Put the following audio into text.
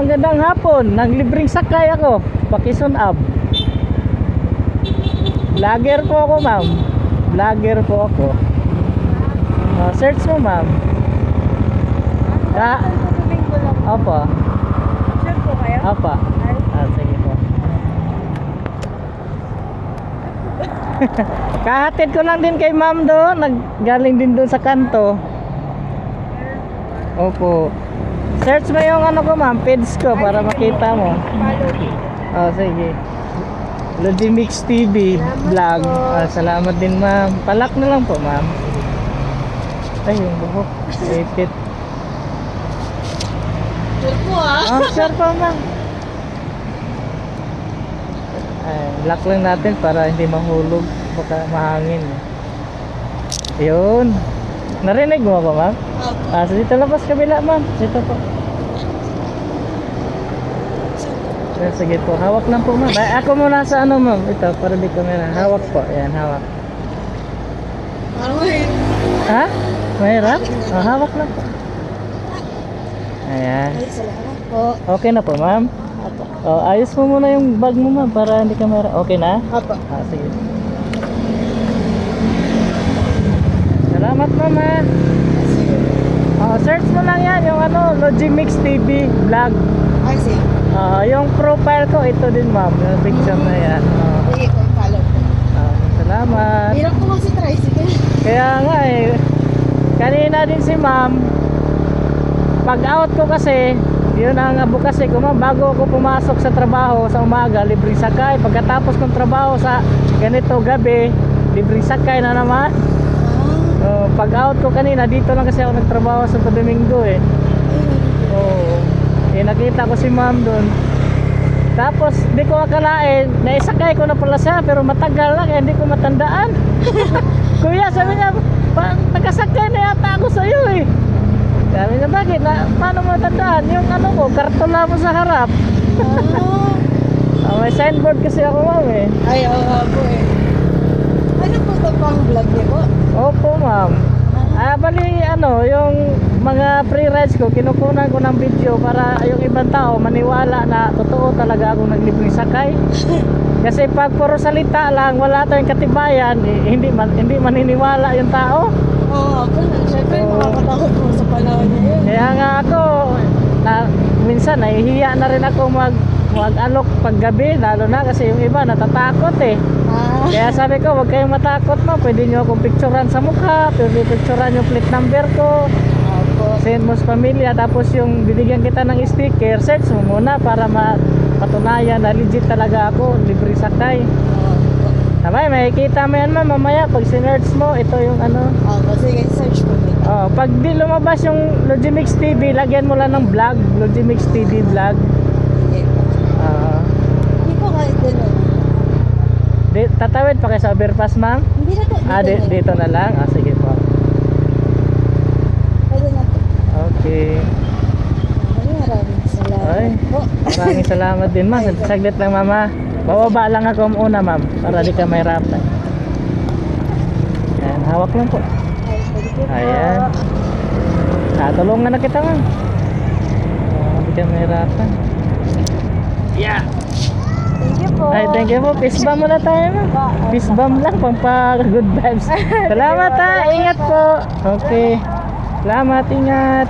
magandang hapon. Naglibreng sakay ako. Pakison Ab. Vlogger po ako, ma'am. Vlogger po ako. Search mo, ma'am. Opo. Sure po kayo? Opo. Sige po. Kahatid ko lang din kay ma'am doon. Naggaling din doon sa kanto. Opo. Search mo yung ano ko, ma'am, page ko para makita mo. Sige. Logimix TV vlog. Salamat din, ma'am. Palak na lang po, ma'am. Ay, yung buhok. Ipit. Sure po Sure po, ma'am. Lock lang natin para hindi mahulog. Baka mahangin. Yun. Narinig mo ba, ma'am? So dito labas kabila, ma'am. Dito po. Sige po. Hawak lang po, ma'am. Ako muna sa ano, ma'am. Ito, para di camera. Hawak po. Ayan, hawak. Ha? Mahirap? Hawak lang po. Ayan. Salamat po. Okay na po, ma'am. Ayos mo muna yung bag mo, ma'am, para hindi camera. Okay na? Apo. Sige. Salamat, mama. Search mo lang yan, yung ano, Logimix TV vlog. Ay, sige. Yung profile ko, ito din, ma'am. Yung picture na yan. Sige po, follow po. Salamat. Hirap po kasi tricycle. Kaya nga kanina din si ma'am, pag out ko kasi, yun ang advocacy ko, ma'am. Bago ako pumasok sa trabaho sa umaga, libreng sakay. Pagkatapos ng trabaho sa ganito gabi, libreng sakay na naman. Pag out ko kanina, dito lang kasi ako nagtrabaho sa Domingo nakita ko si ma'am doon. Tapos di ko akalain, naisakay ko na pala siya, pero matagal na kaya hindi ko matandaan. Kuya, sabi niya, nakasakay na yata ako sa iyo Sabi niya, bakit? Paano mo matandaan? Yung ano ko, kartula mo sa harap. May signboard kasi ako, ma'am Ay, oo po Ano po ito pang vlog niyo po? Opo, ma'am. Bali yung mga free rides ko, kinukunan ko ng video para yung ibang tao maniwala na totoo talaga akong naglibreng sakay. Kasi pag puro salita lang, wala tayong katibayan, hindi maniniwala yung tao. Oo, syempre makakatakot po sa panahon niya yun. Kaya nga ako, minsan nahihiya na rin ako mag-alok paggabi, lalo na kasi yung iba natatakot Kaya sabi ko, huwag kayong matakot, ma'am. Pwede nyo akong picturean sa mukha, pwede picturean yung plate number ko, send mo sa pamilya, tapos yung binigyan kita ng sticker, search mo muna para mapatunayan na legit talaga ako, libre sakay. Tama, makikita mo yan, ma'am, mamaya pag sinerch mo, ito yung ano. Sige, search po nito. Pag di lumabas yung Logimix TV, lagyan mo lang ng vlog, Logimix TV vlog. Hindi po kahit gano'n. Tatawid pa kayo sa overpass, ma'am? Hindi na po. Dito na lang? Sige po. Pwede na po. Okay. Maraming salamat po. Maraming salamat din, ma'am. Saglit lang, mama. Bababa lang ako muna, ma'am, para di ka mahirapan. Ayan, hawak lang po. Ayan. Tulungan na kita, ma'am. Di ka mahirapan. Yeah. Thank you po. Thank you po. Peace bomb muna tayo, ma'am. Peace bomb lang, good vibes. Salamat, Ingat po. Okay. Salamat, ingat.